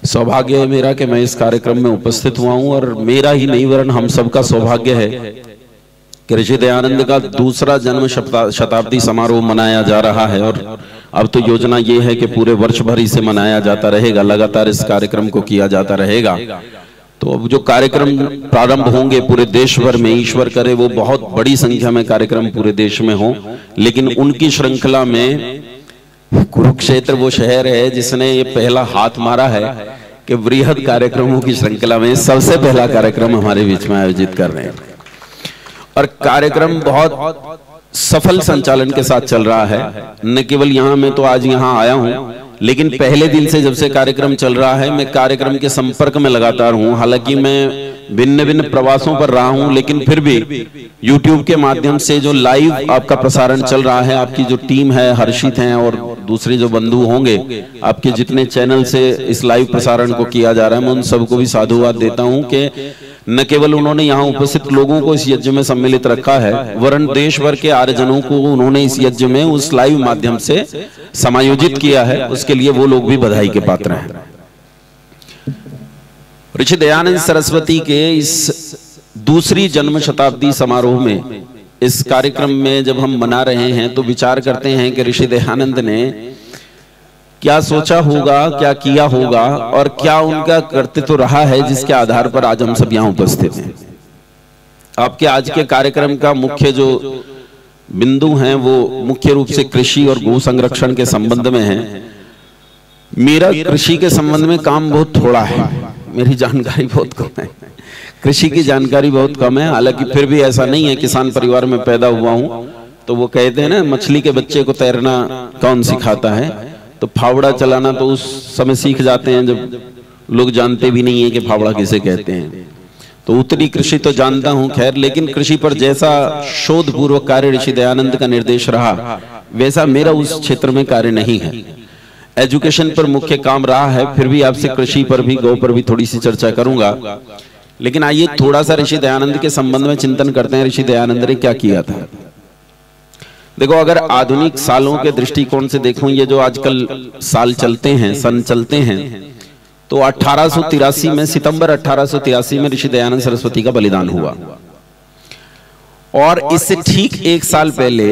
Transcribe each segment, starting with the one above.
सौभाग्य है मेरा कि मैं इस कार्यक्रम में उपस्थित हुआ हूं और मेरा ही नहीं वरन हम सबका सौभाग्य है कि ऋषि दयानंद का दूसरा जन्म शताब्दी समारोह मनाया जा रहा है। और अब तो योजना ये है कि पूरे वर्ष भर इसे मनाया जाता रहेगा, लगातार इस कार्यक्रम को किया जाता रहेगा। तो अब जो कार्यक्रम प्रारंभ होंगे पूरे देश भर में, ईश्वर करे वो बहुत बड़ी संख्या में कार्यक्रम पूरे देश में हो, लेकिन उनकी श्रृंखला में कुरुक्षेत्र वो शहर है जिसने ये पहला हाथ मारा है कि वृहद कार्यक्रमों की श्रृंखला में सबसे पहला कार्यक्रम हमारे बीच में आयोजित कर रहे हैं। और कार्यक्रम बहुत सफल संचालन के साथ चल रहा है। न केवल यहाँ मैं तो आज यहाँ आया हूँ, लेकिन पहले दिन से जब से कार्यक्रम चल रहा है मैं कार्यक्रम के संपर्क में लगातार हूँ। हालांकि मैं भिन्न भिन्न प्रवासों पर रहा हूँ, लेकिन फिर भी YouTube के माध्यम से जो लाइव आपका प्रसारण चल रहा है, आपकी जो टीम है, हर्षित हैं और दूसरे जो बंधु होंगे, आपके जितने चैनल से इस लाइव प्रसारण को किया जा रहा है, मैं उन सबको भी साधुवाद देता हूँ कि न केवल उन्होंने यहाँ उपस्थित लोगों को इस यज्ञ में सम्मिलित रखा है, वरन देश भर के आर्यजनों को उन्होंने इस यज्ञ में उस लाइव माध्यम से समायोजित किया है। उसके लिए वो लोग भी बधाई के पात्र हैं। ऋषि दयानंद सरस्वती के इस दूसरी जन्म शताब्दी समारोह में, इस कार्यक्रम में जब हम मना रहे हैं तो विचार करते हैं कि ऋषि दयानंद ने क्या सोचा होगा, क्या किया होगा और क्या उनका कर्तव्य रहा है जिसके आधार पर आज हम सब यहाँ उपस्थित हैं। आपके आज के कार्यक्रम का मुख्य जो बिंदु हैं वो मुख्य रूप से कृषि और गौ संरक्षण के संबंध में है। मेरा कृषि के संबंध में काम बहुत थोड़ा है, मेरी जानकारी बहुत कम है, कृषि की जानकारी बहुत कम है। हालांकि फिर भी ऐसा नहीं है, किसान परिवार में पैदा हुआ हूं, तो वो कहते हैं ना, मछली के बच्चे को तैरना कौन सिखाता है, तो फावड़ा चलाना तो उस समय सीख जाते हैं जब लोग जानते भी नहीं है कि फावड़ा किसे कहते हैं। तो उत्तरी कृषि तो जानता हूं, खैर, लेकिन कृषि पर जैसा शोध पूर्वक कार्य ऋषि दयानंद का निर्देश रहा, वैसा मेरा उस क्षेत्र में कार्य नहीं है। एजुकेशन पर मुख्य काम रहा है, फिर भी आपसे कृषि पर भी, गौ पर भी थोड़ी सी चर्चा करूंगा। लेकिन आइए थोड़ा सा ऋषि दयानंद के संबंध में चिंतन करते हैं। ऋषि दयानंद ने क्या किया था? देखो, अगर आधुनिक सालों के दृष्टिकोण से देखूं, ये जो आजकल साल चलते हैं, सन चलते हैं, तो 1883 में, सितंबर 1883 में ऋषि दयानंद सरस्वती का बलिदान हुआ। और इससे ठीक एक साल पहले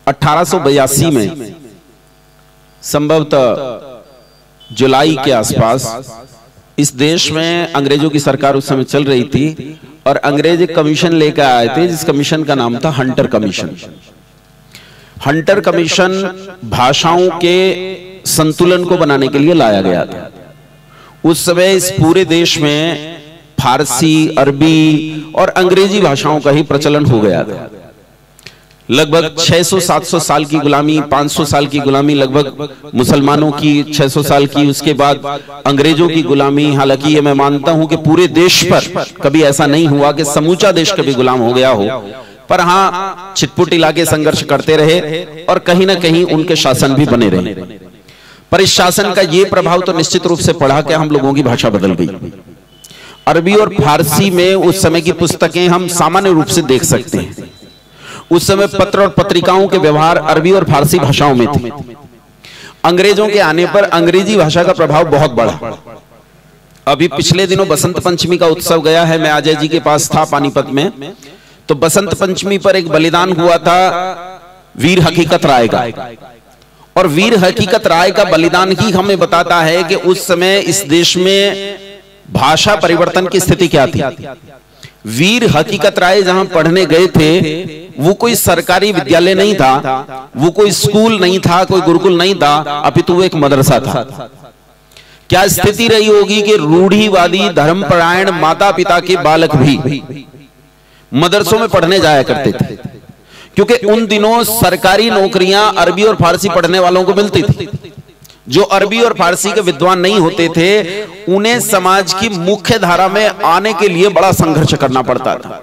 1882 में, संभवतः जुलाई के आसपास, इस देश में अंग्रेजों की सरकार उस समय चल रही थी और अंग्रेज एक कमीशन लेकर आए थे जिस कमीशन का नाम था हंटर कमीशन। हंटर कमीशन भाषाओं के संतुलन को बनाने के लिए लाया गया था। उस समय इस पूरे देश में फारसी, अरबी और अंग्रेजी भाषाओं का ही प्रचलन हो गया था। लगभग 600-700 साल की गुलामी, 500 साल की गुलामी लगभग मुसलमानों की, 600 साल की, उसके बाद अंग्रेजों की गुलामी। हालांकि ये मैं मानता हूं कि पूरे देश पर कभी ऐसा नहीं हुआ कि समूचा देश कभी गुलाम हो गया हो, पर हाँ, छिटपुट इलाके संघर्ष करते रहे और कहीं ना कहीं उनके शासन भी बने रहे। पर इस शासन का ये प्रभाव तो निश्चित रूप से पड़ा कि हम लोगों की भाषा बदल गई। अरबी और फारसी में उस समय की पुस्तकें हम सामान्य रूप से देख सकते हैं। उस समय पत्र और पत्रिकाओं के व्यवहार अरबी और फारसी भाषाओं में थे। अंग्रेजों के आने पर अंग्रेजी भाषा का प्रभाव बहुत बढ़ा। अभी पिछले दिनों बसंत पंचमी का उत्सव गया है, मैं अजय जी के पास था पानीपत में, तो बसंत पंचमी पर एक बलिदान हुआ था वीर हकीकत राय का। और वीर हकीकत राय का बलिदान ही हमें बताता है कि उस समय इस देश में भाषा परिवर्तन की स्थिति क्या थी। वीर हकीकत राय जहां पढ़ने गए थे, वो कोई सरकारी विद्यालय नहीं था, वो कोई स्कूल नहीं था, कोई गुरुकुल नहीं था, अपितु वो एक मदरसा था। क्या स्थिति रही होगी कि रूढ़िवादी धर्मपरायण माता पिता के बालक भी मदरसों में पढ़ने जाया करते थे, क्योंकि उन दिनों सरकारी नौकरियां अरबी और फारसी पढ़ने वालों को मिलती थी। जो अरबी और फारसी के विद्वान नहीं होते थे, उन्हें समाज की मुख्य धारा में आने के लिए बड़ा संघर्ष करना पड़ता था,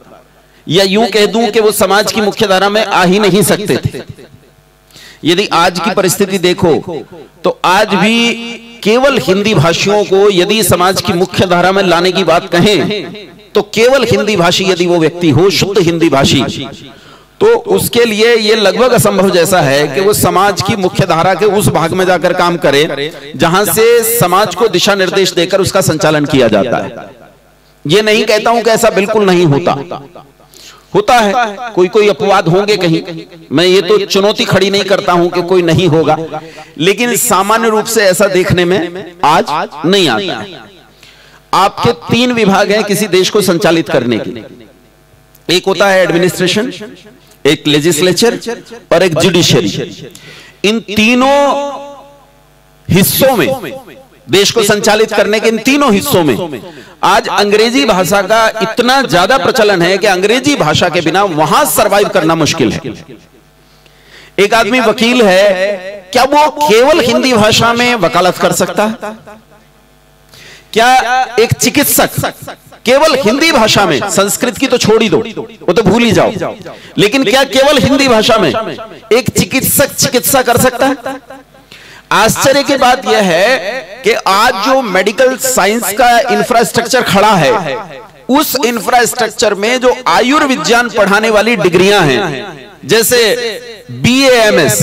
या यूं कह दूं कि वो समाज की मुख्य धारा में आ ही नहीं सकते थे। यदि आज की परिस्थिति देखो तो आज भी केवल हिंदी भाषियों को यदि समाज की मुख्य धारा में लाने की बात कहें, तो केवल हिंदी भाषी यदि वो व्यक्ति हो, शुद्ध हिंदी भाषी, तो उसके लिए ये लगभग असंभव जैसा है कि वो समाज की मुख्य धारा के उस भाग में जाकर काम करे जहां से समाज को दिशा निर्देश देकर उसका संचालन किया जाता है। ये नहीं कहता हूं कि ऐसा बिल्कुल नहीं होता है, कोई अपवाद होंगे कहीं, मैं ये तो चुनौती खड़ी नहीं करता हूं कि कोई नहीं होगा, लेकिन सामान्य रूप से ऐसा देखने में आज नहीं आता है। आपके 3 विभाग हैं किसी देश को संचालित करने के, एक होता है एडमिनिस्ट्रेशन, एक लेजिस्लेचर और एक जुडिशरी। इन तीनों हिस्सों में, देश को संचालित करने के इन तीनों हिस्सों में आज अंग्रेजी भाषा का इतना ज्यादा प्रचलन है कि अंग्रेजी भाषा के बिना वहां सरवाइव करना मुश्किल है। एक आदमी वकील है, क्या वो केवल हिंदी भाषा में वकालत कर सकता है? क्या एक चिकित्सक केवल हिंदी भाषा में, संस्कृत की तो छोड़ ही दो, वो तो भूल ही जाओ, लेकिन क्या केवल हिंदी भाषा में एक चिकित्सक चिकित्सा कर सकता है? आश्चर्य की बात यह है कि आज जो मेडिकल साइंस का इंफ्रास्ट्रक्चर खड़ा है, उस इंफ्रास्ट्रक्चर में जो आयुर्विज्ञान पढ़ाने वाली डिग्रियां हैं, जैसे BAMS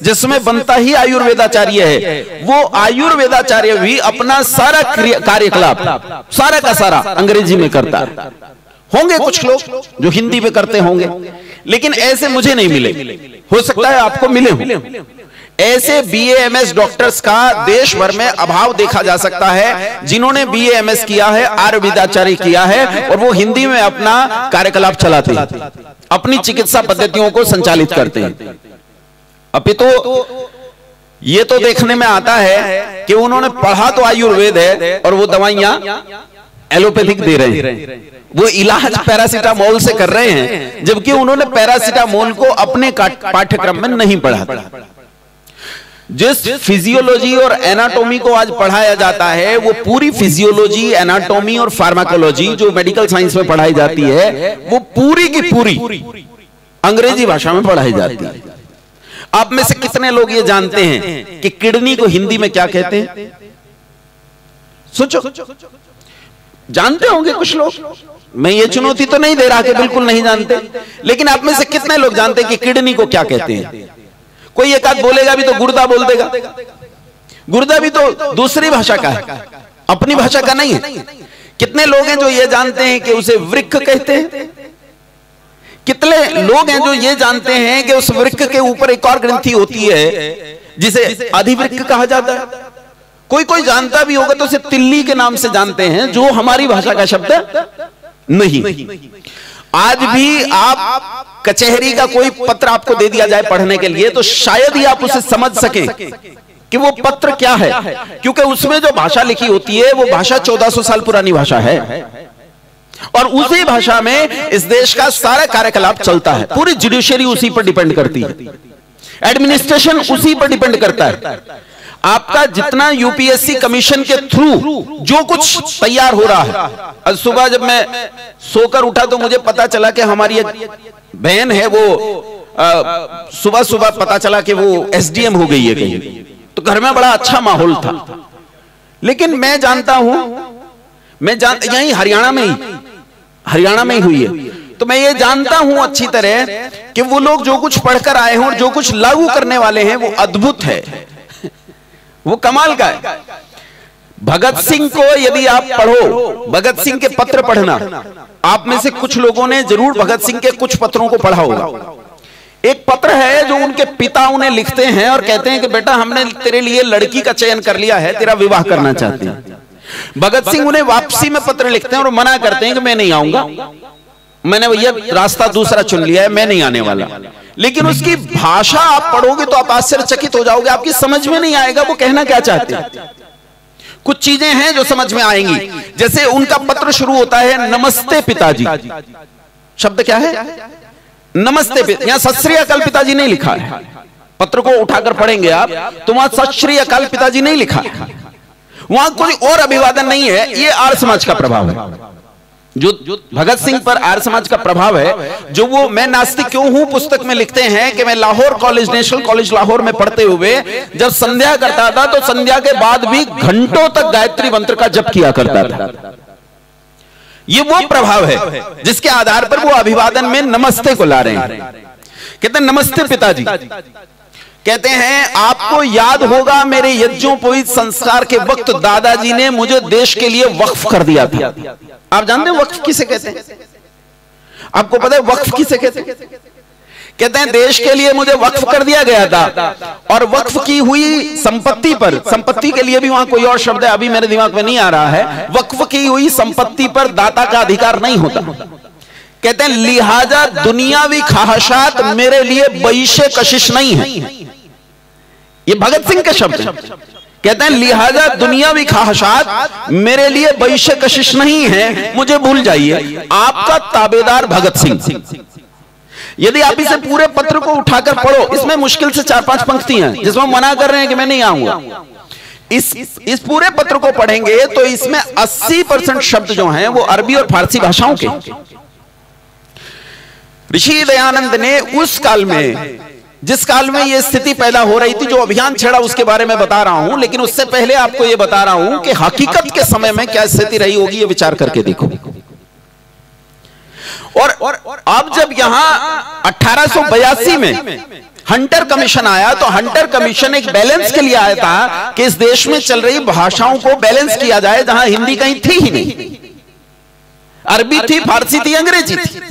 जिसमें बनता ही आयुर्वेदाचार्य है, वो आयुर्वेदाचार्य भी अपना सारा कार्यकलाप सारा का सारा अंग्रेजी में करता है। होंगे कुछ लोग जो हिंदी में करते होंगे, लेकिन ऐसे मुझे नहीं मिले, हो सकता है आपको मिले हो। ऐसे BAMS डॉक्टर्स का देश भर में अभाव देखा जा सकता है, जिन्होंने BAMS किया है, आयुर्वेदाचार्य किया है, और वो हिंदी में अपना कार्यकलाप चलाते हैं, अपनी चिकित्सा पद्धतियों को संचालित करते हैं। अभी तो ये तो देखने में आता है कि उन्होंने पढ़ा तो आयुर्वेद है और वो दवाइयां एलोपैथिक दे रहे हैं, वो इलाज पैरासीटामोल से कर रहे हैं, जबकि उन्होंने पैरासीटामोल को अपने पाठ्यक्रम में नहीं पढ़ा। जिस फिजियोलॉजी और एनाटॉमी को आज पढ़ाया जाता है, वो पूरी फिजियोलॉजी, एनाटॉमी और फार्माकोलॉजी जो मेडिकल साइंस में पढ़ाई जाती है, वो पूरी की पूरी अंग्रेजी भाषा में पढ़ाई जाती है। आप में से कितने लोग ये जानते हैं कि किडनी को हिंदी में क्या कहते हैं? सोचो, जानते होंगे कुछ लोग, मैं ये चुनौती तो नहीं दे रहा कि बिल्कुल नहीं जानते, लेकिन आप में से कितने लोग जानते हैं कि किडनी को क्या कहते हैं? कोई एक आध बोलेगा भी तो गुर्दा बोल देगा। गुर्दा भी तो दूसरी भाषा का है, अपनी भाषा का नहीं है। कितने लोग हैं जो ये जानते हैं कि उसे वृक्क कहते हैं? कितने लोग हैं जो ये जानते हैं कि उस वृक्क के ऊपर एक और ग्रंथि होती है जिसे अधिवृक्क कहा जाता है? कोई जानता भी होगा तो उसे तिल्ली के नाम से जानते हैं, जो हमारी भाषा का शब्द नहीं। आज भी आप कचहरी का कोई पत्र आपको दे दिया जाए पढ़ने के लिए, तो शायद ही आप उसे समझ सकें कि वो पत्र क्या है, क्योंकि उसमें जो भाषा लिखी होती है वो भाषा 1400 साल पुरानी भाषा है, और उसी भाषा में इस देश का सारा कार्यकलाप चलता है। पूरी जुडिशरी उसी पर डिपेंड करती है, एडमिनिस्ट्रेशन उसी पर डिपेंड करता है। आपका जितना यूपीएससी कमीशन के थ्रू जो कुछ तैयार हो रहा है, आज सुबह जब मैं सोकर उठा तो मुझे पता चला कि हमारी एक बहन है, वो सुबह सुबह पता चला कि वो SDM हो गई है कहीं, तो घर में बड़ा अच्छा माहौल था। लेकिन मैं जानता हूं, यही हरियाणा में ही हुई है, तो मैं ये जानता हूं अच्छी तरह कि वो लोग जो कुछ पढ़कर आए हैं और जो कुछ लागू करने वाले हैं वो अद्भुत है, वो कमाल का है। भगत सिंह को यदि आप पढ़ो, भगत सिंह के पत्र पढ़ना, आप में से कुछ लोगों ने जरूर भगत सिंह के कुछ पत्रों को पढ़ा होगा। एक पत्र है जो उनके पिता उन्हें लिखते हैं और कहते हैं कि बेटा हमने तेरे लिए लड़की का चयन कर लिया है, तेरा विवाह करना चाहते हैं। भगत सिंह उन्हें वापसी में पत्र लिखते हैं और मना करते हैं कि मैं नहीं आऊंगा, मैंने भैया रास्ता दूसरा चुन लिया है, मैं नहीं आने वाला। लेकिन उसकी भाषा आप पढ़ोगे तो आप आश्चर्यचकित हो जाओगे, आपकी समझ में नहीं आएगा वो कहना क्या चाहते हैं। कुछ चीजें हैं जो समझ में आएंगी, जैसे उनका पत्र शुरू होता है नमस्ते पिताजी। शब्द क्या है? नमस्ते पिताजी। यहां सत श्री अकाल पिताजी नहीं लिखा है, पत्र को उठाकर पढ़ेंगे आप तो वहां सत श्री अकाल पिताजी नहीं लिखा है, वहां कोई और अभिवादन नहीं है। ये आर्य समाज का प्रभाव है, जो भगत सिंह पर आर्य समाज का प्रभाव है। जो वो मैं नास्तिक क्यों हूं पुस्तक में लिखते हैं कि मैं Lahore college, national college Lahore में पढ़ते हुए जब संध्या करता था तो संध्या के बाद भी घंटों तक गायत्री मंत्र का जप किया करता था। ये वो प्रभाव है जिसके आधार पर वो अभिवादन में नमस्ते को ला रहे हैं। कहते हैं नमस्ते पिताजी। कहते हैं आपको याद होगा मेरे यज्ञोपवीत संस्कार के वक्त दादाजी ने मुझे देश के लिए वक्फ कर दिया था। आप जानते हैं वक्फ किसे कहते हैं? आपको पता है वक्फ किसे कहते हैं? कहते हैं देश के लिए मुझे वक्फ कर दिया गया था, और वक्फ की हुई संपत्ति पर, संपत्ति के लिए भी वहां कोई और शब्द है अभी मेरे दिमाग में नहीं आ रहा है, वक्फ की हुई संपत्ति पर दाता का अधिकार नहीं होता। कहते हैं लिहाजा दुनियावी ख्वाहिशात मेरे लिए बईशे कशिश नहीं है। ये भगत सिंह के शब्द हैं। कहते हैं लिहाजा दुनियावी ख्वाहिशात मेरे लिए बईशे कशिश नहीं है, मुझे भूल जाइए, आपका ताबेदार भगत सिंह। यदि आप इसे पूरे पत्र को उठाकर पढ़ो, इसमें मुश्किल से 4-5 पंक्तियां हैं जिसमें मना कर रहे हैं कि मैं नहीं आऊंगा। इस पूरे पत्र को पढ़ेंगे तो इसमें 80% शब्द जो हैं वो अरबी और फारसी भाषाओं के। ऋषि दयानंद ने उस काल में, जिस काल में यह स्थिति पैदा हो रही थी, जो अभियान छेड़ा उसके बारे में बता रहा हूं, लेकिन उससे पहले आपको यह बता रहा हूं कि हकीकत के समय में क्या स्थिति रही होगी, यह विचार करके देखो। और अब जब यहां 1882 में हंटर कमीशन आया, तो हंटर कमीशन एक बैलेंस के लिए आया था कि इस देश में चल रही भाषाओं को बैलेंस किया जाए, जहां हिंदी कहीं थी ही नहीं, अरबी थी, फारसी थी, अंग्रेजी थी।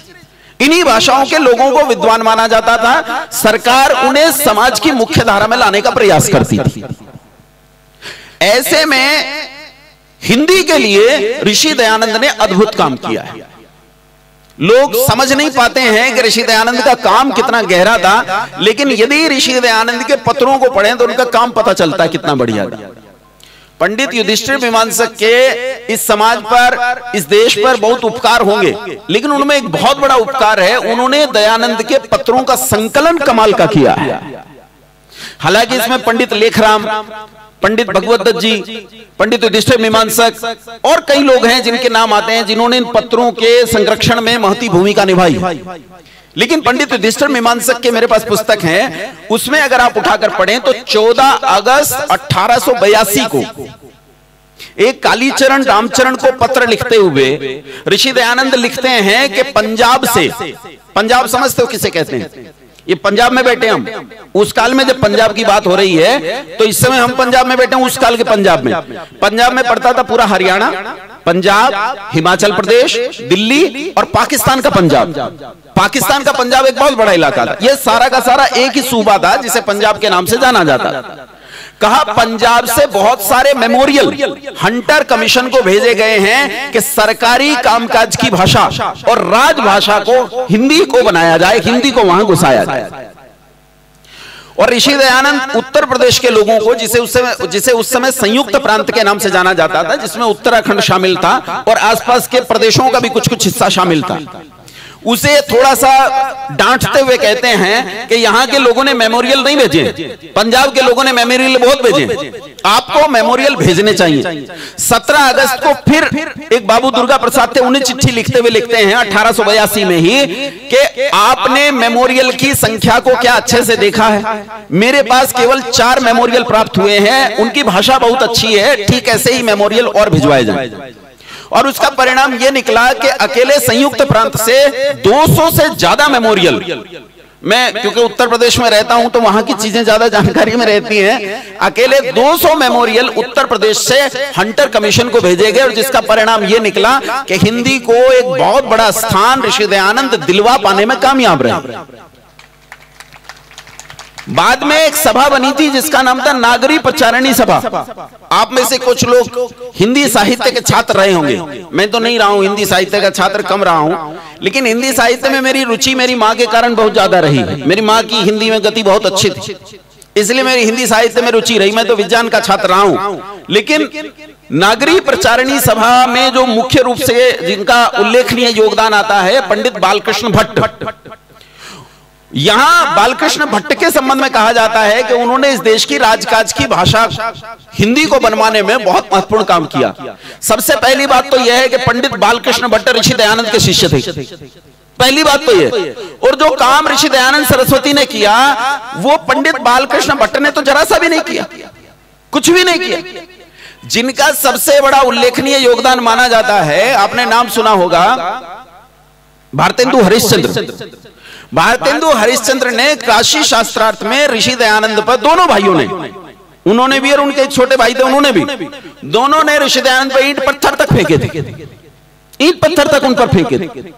इन्हीं भाषाओं के लोगों को विद्वान माना जाता था। सरकार उन्हें समाज की मुख्य धारा में लाने का प्रयास करती थी। ऐसे में हिंदी के लिए ऋषि दयानंद ने अद्भुत काम किया है। लोग समझ नहीं पाते हैं कि ऋषि दयानंद का काम कितना गहरा था, लेकिन यदि ऋषि दयानंद के पत्रों को पढ़ें तो उनका काम पता चलता है कितना बढ़िया था। पंडित युधिष्ठिर मीमांसक के इस समाज पर, इस देश पर बहुत उपकार होंगे, लेकिन उनमें एक बहुत बड़ा उपकार है, उन्होंने दयानंद के पत्रों का संकलन कमाल का किया है। हालांकि इसमें पंडित लेखराम, पंडित भगवत दत्त जी, पंडित युधिष्ठिर मीमांसक और कई लोग हैं जिनके नाम आते हैं, जिन्होंने इन पत्रों के संरक्षण में महती भूमिका निभाई। लेकिन पंडित युधिष्ठिर मीमांसक के मेरे पास पुस्तक है, उसमें अगर आप उठाकर पढ़ें तो 14 अगस्त 1882 को एक कालीचरण रामचरण को पत्र लिखते हुए ऋषि दयानंद लिखते हैं कि पंजाब से, पंजाब समझते हो किसे कहते हैं? ये पंजाब में बैठे हम, उस काल में जब पंजाब की बात हो रही है तो इस समय हम पंजाब में बैठे हैं, उस काल के पंजाब में पड़ता था पूरा हरियाणा, पंजाब, हिमाचल प्रदेश, दिल्ली और पाकिस्तान का पंजाब। पाकिस्तान का पंजाब एक बहुत बड़ा इलाका था। यह सारा का सारा एक ही सूबा था जिसे पंजाब के नाम से जाना जाता था। कहा पंजाब से बहुत सारे मेमोरियल हंटर कमीशन को भेजे गए हैं कि सरकारी कामकाज की भाषा और राजभाषा को हिंदी को बनाया जाए, हिंदी को वहां घुसाया जाए। और ऋषि दयानंद उत्तर प्रदेश के लोगों को, जिसे उस समय संयुक्त प्रांत के नाम से जाना जाता था, जिसमें उत्तराखंड शामिल था और आसपास के प्रदेशों का भी कुछ कुछ हिस्सा शामिल था, उसे थोड़ा सा डांटते हुए कहते हैं कि यहाँ के लोगों ने मेमोरियल नहीं भेजे, पंजाब के लोगों ने मेमोरियल बहुत भेजे, आपको मेमोरियल भेजने चाहिए। 17 अगस्त को फिर एक बाबू दुर्गा प्रसाद थे, उन्हें चिट्ठी लिखते हुए लिखते हैं 1882 में ही कि आपने मेमोरियल की संख्या को क्या अच्छे से देखा है? मेरे पास केवल 4 मेमोरियल प्राप्त हुए हैं, उनकी भाषा बहुत अच्छी है, ठीक ऐसे ही मेमोरियल और भिजवाए जाए। और उसका परिणाम यह निकला कि अकेले संयुक्त प्रांत से 200 से ज्यादा मेमोरियल, मैं क्योंकि उत्तर प्रदेश में रहता हूं तो वहां की चीजें ज्यादा जानकारी में रहती हैं, अकेले 200 मेमोरियल उत्तर प्रदेश से हंटर कमीशन को भेजे गए, और जिसका परिणाम यह निकला कि हिंदी को एक बहुत बड़ा स्थान ऋषि दयानंद दिलवा पाने में कामयाब रहे। बाद में एक सभा बनी थी जिसका नाम था नागरी प्रचारणी सभा। आप में से कुछ लोग हिंदी साहित्य के छात्र रहे होंगे, मैं तो नहीं रहा हूं, हिंदी साहित्य का छात्र कम रहा हूं, लेकिन हिंदी साहित्य में मेरी रुचि मेरी माँ के कारण बहुत ज्यादा रही है। मेरी माँ की हिंदी में गति बहुत अच्छी थी, इसलिए मेरी हिंदी साहित्य में रुचि रही। मैं तो विज्ञान का छात्र रहा हूं, लेकिन नागरी प्रचारणी सभा में जो मुख्य रूप से जिनका उल्लेखनीय योगदान आता है, पंडित बालकृष्ण भट्ट। यहां बालकृष्ण भट्ट के संबंध में कहा जाता है कि उन्होंने इस देश की राजकाज की भाषा हिंदी को बनवाने में बहुत महत्वपूर्ण काम किया। सबसे पहली बात तो यह है कि पंडित बालकृष्ण भट्ट ऋषि दयानंद के शिष्य थे, पहली बात तो यह। और जो काम ऋषि दयानंद सरस्वती ने किया वो पंडित बालकृष्ण भट्ट ने तो जरा सा भी नहीं किया, कुछ भी नहीं किया। जिनका सबसे बड़ा उल्लेखनीय योगदान माना जाता है, आपने नाम सुना होगा भारतेंदु हरिश्चंद्र। भारतेंदु हरिश्चंद्र ने काशी शास्त्रार्थ में ऋषि दयानंद पर, दोनों भाइयों ने, उन्होंने भी और उनके छोटे भाई थे उन्होंने भी, दोनों ने ऋषि दयानंद पर ईंट पत्थर तक फेंके थे, ईंट पत्थर तक उन पर फेंके थे।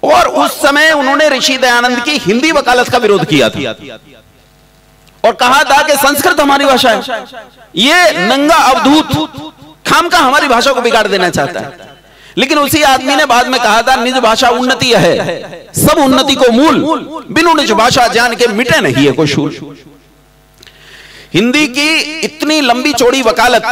और उस समय उन्होंने ऋषि दयानंद की हिंदी वकालत का विरोध किया था और कहा था कि संस्कृत हमारी भाषा है, ये नंगा अवधूत खामका हमारी भाषा को बिगाड़ देना चाहता है। लेकिन उसी आदमी ने बाद में कहा था निज भाषा उन्नति है, सब उन्नति को मूल, बिनु निज भाषा जान के मिटे नहीं है कोई शूल। हिंदी की इतनी लंबी चौड़ी वकालत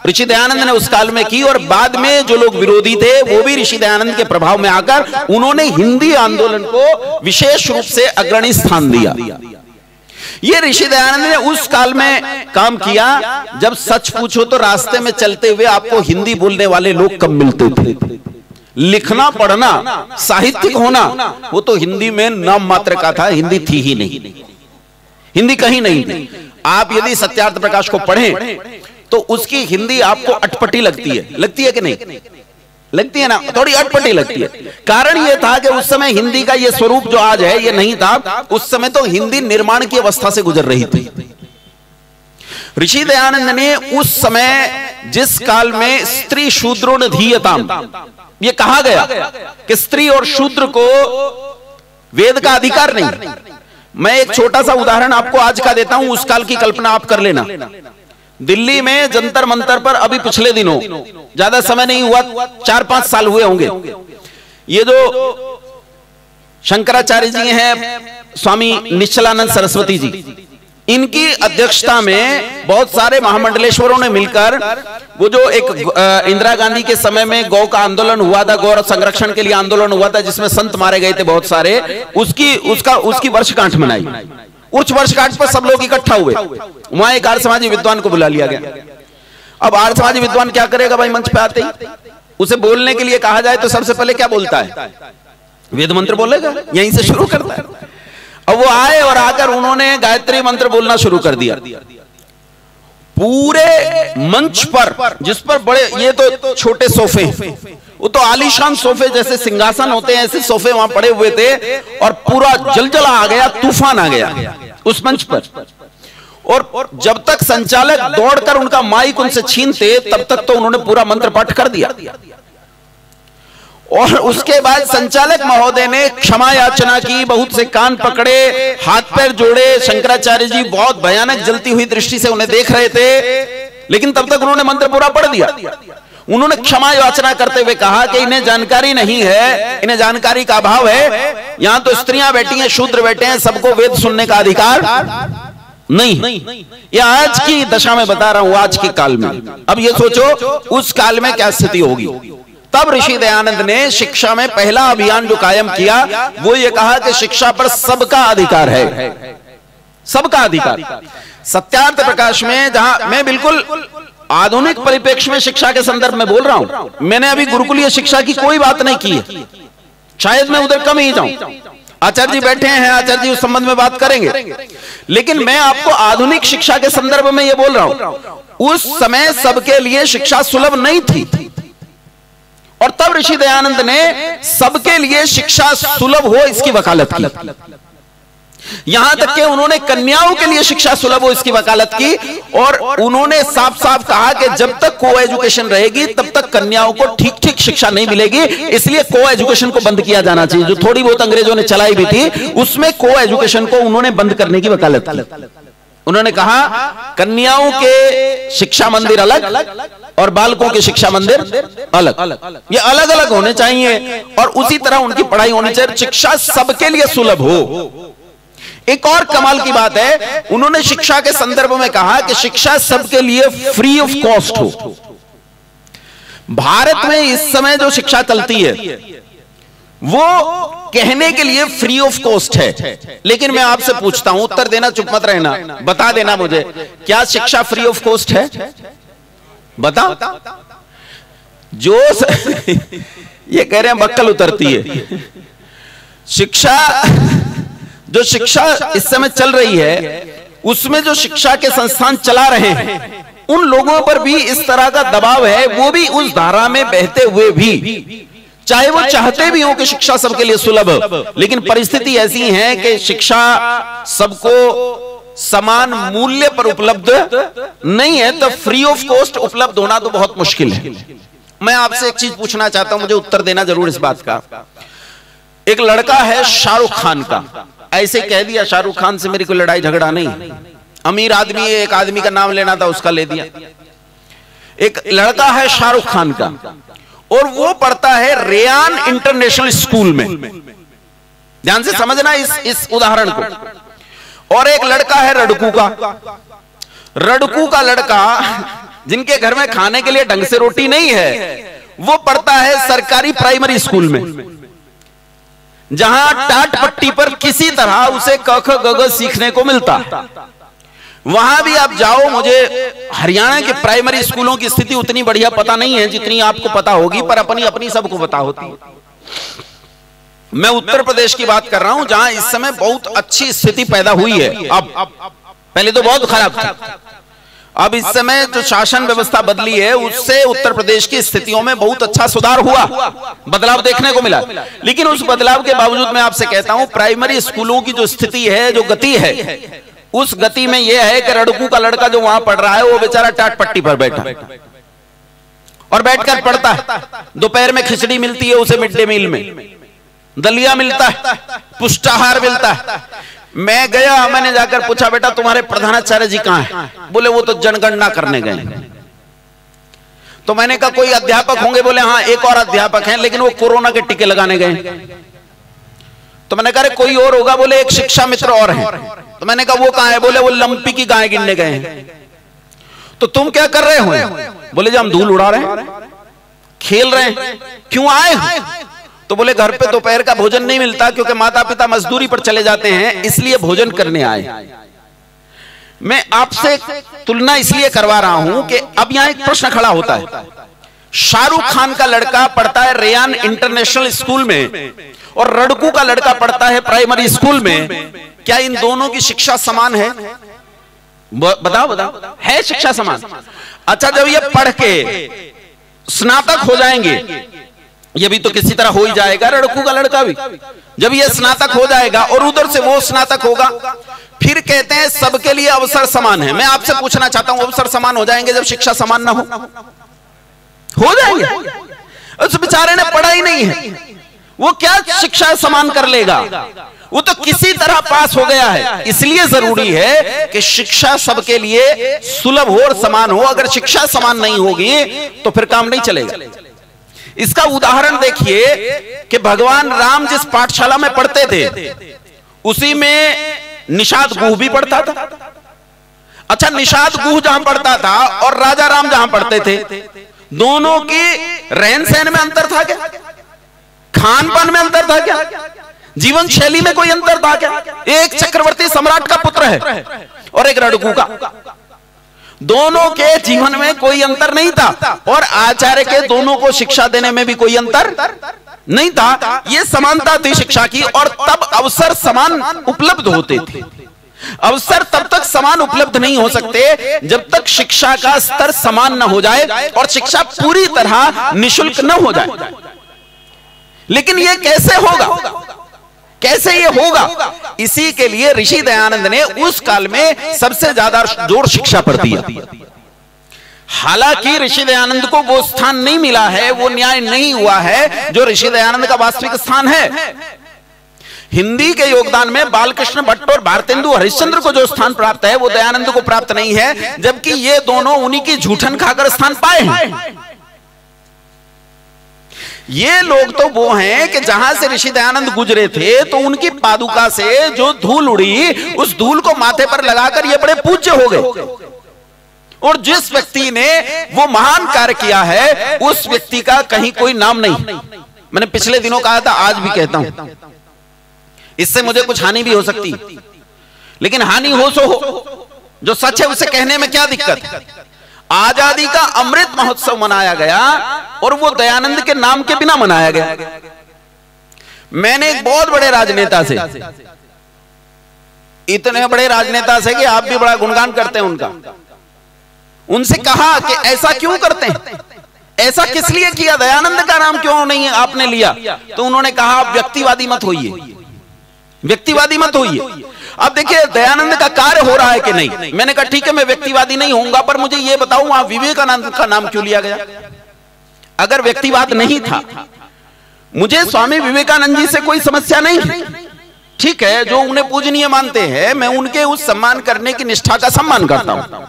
ऋषि दयानंद ने उस काल में की और बाद में जो लोग विरोधी थे वो भी ऋषि दयानंद के प्रभाव में आकर उन्होंने हिंदी आंदोलन को विशेष रूप से अग्रणी स्थान दिया। ये ऋषि दयानंद ने उस काल में काम किया जब सच पूछो तो रास्ते में चलते हुए आपको हिंदी बोलने वाले लोग कम मिलते थे। लिखना पढ़ना साहित्यिक होना वो तो हिंदी में नाम मात्र का था, हिंदी थी ही नहीं, हिंदी कहीं नहीं थी। आप यदि सत्यार्थ प्रकाश को पढ़ें तो उसकी हिंदी आपको अटपटी लगती है कि नहीं लगती है ना, थोड़ी अटपटी लगती है। कारण यह था कि उस समय हिंदी का यह स्वरूप जो आज है ये नहीं था, उस समय तो हिंदी निर्माण की अवस्था से गुजर रही थी। ऋषि दयानंद ने उस समय जिस काल में स्त्री शूद्रो न धीयताम ये कहा गया कि स्त्री और शूद्र को वेद का अधिकार नहीं। मैं एक छोटा सा उदाहरण आपको आज का देता हूं, उस काल की कल्पना आप कर लेना। दिल्ली में जंतर मंतर पर अभी पिछले दिनों, ज्यादा समय नहीं हुआ, 4-5 साल हुए होंगे, ये जो शंकराचार्य जी हैं, स्वामी निश्चलानंद सरस्वती जी, इनकी अध्यक्षता में बहुत सारे महामंडलेश्वरों ने मिलकर वो जो एक इंदिरा गांधी के समय में गौ का आंदोलन हुआ था, गौ संरक्षण के लिए आंदोलन हुआ था जिसमें संत मारे गए थे बहुत सारे, उसकी वर्षगांठ मनाई। उस वर्षगांठ पर सब लोग इकट्ठा हुए, वहां एक आर्य समाजी विद्वान को बुला लिया गया। अब आर्य समाजी विद्वान क्या करेगा भाई, मंच पे आते ही उसे बोलने के लिए कहा जाए तो सबसे पहले क्या बोलता है, वेद मंत्र बोलेगा, यहीं से शुरू करता है। अब वो आए और आकर उन्होंने गायत्री मंत्र बोलना शुरू कर दिया। पूरे मंच पर, जिस पर बड़े, ये तो छोटे सोफे, वो तो आलीशान सोफे जैसे सिंहासन होते हैं ऐसे सोफे वहां पड़े हुए थे, और पूरा जलजला आ गया, तूफान आ गया उस मंच पर। और जब तक संचालक दौड़कर उनका माइक उनसे छीनते तब तक तो उन्होंने पूरा मंत्र पाठ कर दिया। और उसके बाद संचालक महोदय ने क्षमा याचना की, बहुत से कान पकड़े, हाथ पैर जोड़े। शंकराचार्य जी बहुत भयानक जलती हुई दृष्टि से उन्हें देख रहे थे, लेकिन तब तक उन्होंने मंत्र पूरा पढ़ दिया। उन्होंने क्षमा याचना करते हुए कहा कि इन्हें जानकारी नहीं है, इन्हें जानकारी का अभाव है, यहां तो स्त्रियां बैठी हैं, शूद्र बैठे हैं, सबको वेद सुनने का अधिकार नहीं। ये आज की दशा में बता रहा हूं, आज के काल में। अब ये सोचो उस काल में क्या स्थिति होगी। तब ऋषि दयानंद ने शिक्षा में पहला अभियान जो कायम किया वो ये कहा कि शिक्षा पर सबका अधिकार है, सबका अधिकार। सत्यार्थ प्रकाश में, जहां मैं बिल्कुल आधुनिक परिप्रेक्ष्य में शिक्षा के संदर्भ में बोल रहा हूं, मैंने अभी गुरुकुलीय शिक्षा की कोई बात नहीं की है, शायद मैं उधर कम ही जाऊं। आचार्य जी बैठे हैं, आचार्य जी उस संबंध में बात करेंगे, लेकिन मैं आपको आधुनिक शिक्षा के संदर्भ में यह बोल रहा हूं। उस समय सबके लिए शिक्षा सुलभ नहीं थी, और तब ऋषि दयानंद ने सबके लिए शिक्षा सुलभ हो इसकी वकालत की। यहां तक कि उन्होंने कन्याओं के लिए शिक्षा सुलभ हो इसकी वकालत की, और उन्होंने साफ साफ कहा कि जब तक को एजुकेशन रहेगी तब तक कन्याओं को ठीक ठीक शिक्षा नहीं मिलेगी, इसलिए को एजुकेशन को बंद किया जाना चाहिए। जो थोड़ी बहुत अंग्रेजों ने चलाई भी थी उसमें को एजुकेशन को उन्होंने बंद करने की वकालत की। उन्होंने कहा कन्याओं के शिक्षा मंदिर अलग और बालकों के शिक्षा मंदिर अलग, ये अलग अलग होने चाहिए, और उसी तरह उनकी पढ़ाई होनी चाहिए, शिक्षा सबके लिए सुलभ हो। एक और कमाल की बात है, उन्होंने शिक्षा के संदर्भ में कहा कि शिक्षा सबके लिए फ्री ऑफ कॉस्ट हो। भारत में इस समय जो शिक्षा चलती है वो कहने के लिए फ्री ऑफ कॉस्ट है, लेकिन मैं आपसे पूछता हूं, उत्तर देना, चुप मत रहना, बता देना मुझे, क्या शिक्षा फ्री ऑफ कॉस्ट है? बता। जो ये कह रहे हैं बक्कल उतरती है। शिक्षा, जो शिक्षा इस समय चल रही है उसमें जो शिक्षा के संस्थान चला रहे हैं उन लोगों पर भी इस तरह का दबाव है, वो भी उस धारा में बहते हुए भी चाहे वो चाहते भी हो कि शिक्षा सबके लिए सुलभ हो, लेकिन परिस्थिति ऐसी है कि शिक्षा सबको समान मूल्य पर उपलब्ध नहीं है, तो फ्री ऑफ कॉस्ट उपलब्ध होना तो बहुत मुश्किल है। मैं आपसे एक चीज पूछना चाहता हूं, मुझे उत्तर देना जरूर इस बात का। एक लड़का है शाहरुख खान का, ऐसे कह दिया शाहरुख खान से मेरी कोई लड़ाई झगड़ा नहीं, अमीर आदमी है, एक आदमी का नाम लेना था उसका ले दिया। एक लड़का है शाहरुख खान का और वो पढ़ता है रेयान इंटरनेशनल स्कूल में, ध्यान से समझना इस उदाहरण को। और एक लड़का है रड़कू का, रड़कू का लड़का जिनके घर में खाने के लिए ढंग से रोटी नहीं है, वो पढ़ता है सरकारी प्राइमरी स्कूल में, जहां टाट पट्टी पर किसी तरह उसे क ख ग घ सीखने को मिलता। वहां भी आप जाओ, मुझे हरियाणा के प्राइमरी स्कूलों की स्थिति उतनी बढ़िया पता नहीं है जितनी आपको पता होगी, पर अपनी अपनी सबको पता होती है। मैं उत्तर प्रदेश की बात कर रहा हूं, जहां इस समय बहुत अच्छी स्थिति पैदा हुई है। अब पहले तो बहुत खराब था, अब इस समय जो शासन व्यवस्था बदली है उससे उत्तर प्रदेश की स्थितियों में बहुत अच्छा सुधार हुआ, बदलाव देखने को मिला। लेकिन उस बदलाव के बावजूद मैं आपसे कहता हूं, प्राइमरी स्कूलों की जो स्थिति है, जो गति है, उस गति में यह है कि रड़कू का लड़का जो वहां पढ़ रहा है वो बेचारा टाट पट्टी पर बैठा और बैठकर पढ़ता है। दोपहर में खिचड़ी मिलती है उसे, मिड डे मील में दलिया मिलता है, पुष्टाहार मिलता है। मैं गया, मैंने जाकर पूछा बेटा तुम्हारे प्रधानाचार्य जी कहां हैं? बोले वो तो जनगणना करने गए। तो मैंने कहा कोई अध्यापक होंगे? बोले हाँ एक और अध्यापक हैं, लेकिन वो कोरोना के टीके लगाने गए। तो मैंने कहा कोई और होगा? बोले एक शिक्षा मित्र और हैं। तो मैंने कहा वो कहां है? बोले वो लंपी की गाय गिनने गए हैं। तो तुम क्या कर रहे हो? बोले जी हम धूल उड़ा रहे हैं, खेल रहे हैं। क्यों आए हो? तो बोले घर पे दोपहर का भोजन नहीं मिलता क्योंकि माता पिता मजदूरी पर चले जाते हैं, इसलिए भोजन करने आए। मैं आपसे तुलना इसलिए करवा रहा हूं कि अब यहां एक प्रश्न खड़ा होता है। शाहरुख खान का लड़का पढ़ता है रेयान इंटरनेशनल स्कूल में और रड़कू का लड़का पढ़ता है प्राइमरी स्कूल में। क्या इन दोनों की शिक्षा समान है? बताओ बताओ, है शिक्षा समान? अच्छा, जब ये पढ़ के स्नातक हो जाएंगे, ये भी तो किसी तरह हो ही जाएगा, रड़कू का लड़का भी जब ये स्नातक हो जाएगा और उधर से वो स्नातक होगा, फिर कहते हैं सबके लिए अवसर समान है। मैं आपसे पूछना चाहता हूं, अवसर समान हो जाएंगे जब शिक्षा समान ना हो जाएंगे? उस बेचारे ने पढ़ा ही नहीं है, वो क्या शिक्षा समान कर लेगा? वो तो किसी तरह पास हो गया है। इसलिए जरूरी है कि शिक्षा सबके लिए सुलभ हो और समान हो। अगर शिक्षा समान नहीं होगी तो फिर काम नहीं चलेगा। इसका उदाहरण देखिए कि भगवान राम जिस पाठशाला में पढ़ते थे उसी में निषाद गुह भी पढ़ता था। अच्छा, निषाद गुह जहां पढ़ता था और राजा राम जहां पढ़ते थे, दोनों की रहन सहन में अंतर था क्या? खान पान में अंतर था क्या? जीवन शैली में कोई अंतर था क्या? एक चक्रवर्ती सम्राट का पुत्र है और एक रड़कू का, दोनों के जीवन में कोई अंतर नहीं था और आचार्य के दोनों को शिक्षा देने में भी कोई अंतर नहीं था। ये समानता थी शिक्षा की, और तब अवसर समान उपलब्ध होते थे। अवसर तब तक समान उपलब्ध नहीं हो सकते जब तक शिक्षा का स्तर समान न हो जाए और शिक्षा पूरी तरह निःशुल्क न हो जाए। लेकिन यह कैसे होगा? कैसे ये होगा? इसी के लिए ऋषि दयानंद ने उस काल में सबसे ज्यादा जोर शिक्षा पर दिया। हालांकि ऋषि दयानंद को वो स्थान नहीं मिला है, वो न्याय नहीं हुआ है जो ऋषि दयानंद का वास्तविक स्थान है। हिंदी के योगदान में बालकृष्ण भट्ट और भारतेंदु हरिश्चंद्र को जो स्थान प्राप्त है वो दयानंद को प्राप्त नहीं है, जबकि ये दोनों उन्हीं की झूठन खाकर स्थान पाए हैं। ये लोग तो वो हैं कि जहां से ऋषि दयानंद गुजरे थे तो उनकी पादुका से जो धूल उड़ी, उस धूल को माथे पर लगाकर ये बड़े पूज्य हो गए। और जिस व्यक्ति ने वो महान कार्य किया है उस व्यक्ति का कहीं कोई नाम नहीं। मैंने पिछले दिनों कहा था, आज भी कहता हूं, इससे मुझे कुछ हानि भी हो सकती, लेकिन हानि हो सो हो, जो सच है उसे कहने में क्या दिक्कत? आजादी का अमृत महोत्सव मनाया गया और वो दयानंद के नाम के बिना मनाया गया। मैंने एक बहुत बड़े राजनेता से, इतने बड़े राजनेता से कि आप भी बड़ा गुणगान करते हैं उनका, उनसे कहा कि ऐसा क्यों करते हैं? ऐसा किस लिए किया? दयानंद का नाम क्यों नहीं आपने लिया? तो उन्होंने कहा आप व्यक्तिवादी मत होइए, व्यक्तिवादी मत होइए। अब देखिए दयानंद का कार्य हो रहा है कि नहीं। मैंने कहा ठीक है मैं व्यक्तिवादी नहीं होऊंगा, पर मुझे यह बताओ वहां विवेकानंद का नाम क्यों लिया गया? अगर व्यक्तिवाद नहीं था, मुझे स्वामी विवेकानंद जी से कोई समस्या नहीं है, ठीक है, जो उन्हें पूजनीय मानते हैं, मैं उनके उस सम्मान करने की निष्ठा का सम्मान करता हूं।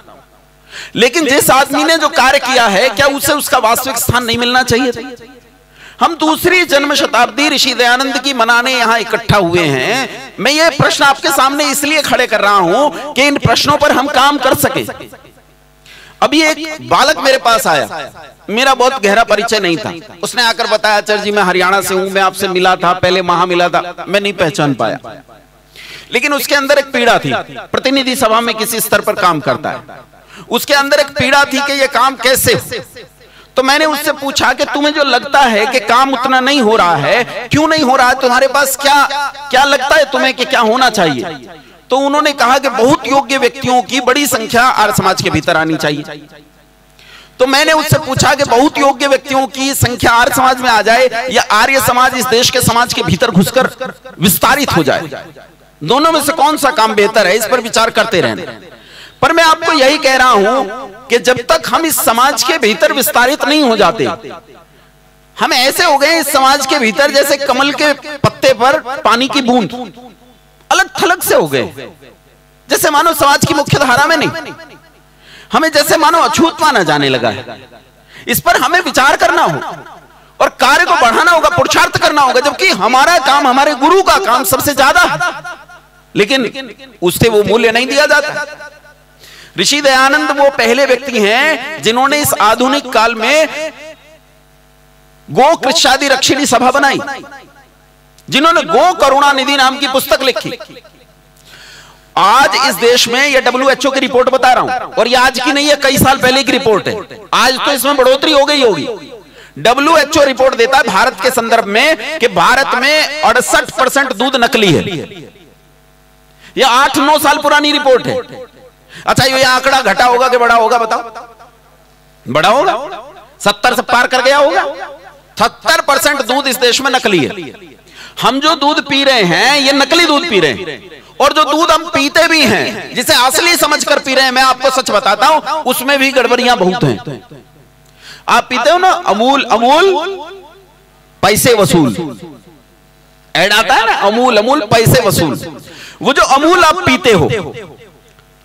लेकिन जिस आदमी ने जो कार्य किया है, क्या उसे उसका वास्तविक स्थान नहीं मिलना चाहिए? हम दूसरी जन्म शताब्दी ऋषि दयानंद की मनाने यहां इकट्ठा हुए हैं। मैं ये प्रश्न आपके सामने इसलिए खड़े कर रहा हूं कि इन प्रश्नों पर हम काम कर सके। अभी एक बालक मेरे पास आया, मेरा बहुत गहरा परिचय नहीं था। उसने आकर बताया आचार्य जी मैं हरियाणा से हूं, मैं आपसे मिला था, पहले वहां मिला था, मैं नहीं पहचान पाया। लेकिन उसके अंदर एक पीड़ा थी, प्रतिनिधि सभा में किसी स्तर पर काम करता है, उसके अंदर एक पीड़ा थी कि ये काम कैसे हो। तो मैंने उससे पूछा कि तुम्हें जो लगता है कि काम उतना नहीं हो रहा है, क्यों नहीं हो रहा है? तुम्हारे पास क्या लगता है तुम्हें कि क्या होना चाहिए? तो उन्होंने कहा कि बहुत योग्य व्यक्तियों की बड़ी संख्या आर्य समाज के भीतर आनी चाहिए। तो मैंने उससे पूछा कि बहुत योग्य व्यक्तियों की संख्या आर्य समाज में आ जाए या आर्य समाज इस देश के समाज के भीतर घुसकर विस्तारित हो जाए, दोनों में से कौन सा काम बेहतर है? इस पर विचार करते रहना। पर मैं आपको यही कह रहा हूं कि जब तक हम इस समाज के भीतर विस्तारित नहीं हो जाते, हम ऐसे हो गए इस समाज के भीतर जैसे कमल के पत्ते पर पानी की बूंद, अलग थलग से हो गए, जैसे मानो समाज की मुख्य धारा में नहीं, हमें जैसे मानो अछूत माना जाने लगा है। इस पर हमें विचार करना होगा और कार्य को बढ़ाना होगा, पुरुषार्थ करना होगा, जबकि हमारा काम, हमारे गुरु का काम सबसे ज्यादा है, लेकिन उससे वो मूल्य नहीं दिया जाता। ऋषि दयानंद वो पहले व्यक्ति हैं जिन्होंने इस आधुनिक काल में गो कृच्छादि रक्षिणी सभा बनाई, जिन्होंने गो करुणा निधि नाम की पुस्तक लिखी। आज इस देश में यह WHO की रिपोर्ट बता रहा हूं, और ये आज की नहीं है, कई साल पहले की रिपोर्ट है। आज तो इसमें बढ़ोतरी हो गई होगी। WHO रिपोर्ट देता है भारत के संदर्भ में कि भारत में 68% दूध नकली है। यह 8-9 साल पुरानी रिपोर्ट है। अच्छा ये आंकड़ा घटा होगा कि बड़ा होगा? बताओ, बड़ा होगा, 70 से पार कर गया होगा। 70% दूध इस देश में नकली है। हम जो दूध पी रहे हैं ये नकली दूध पी रहे हैं, और जो दूध हम पीते भी हैं जिसे असली समझकर पी रहे हैं, मैं आपको सच बताता हूं उसमें भी गड़बड़ियां बहुत हैं। आप पीते हो ना अमूल पैसे वसूल, ऐड आता है ना, अमूल पैसे वसूल। वो जो अमूल आप पीते हो,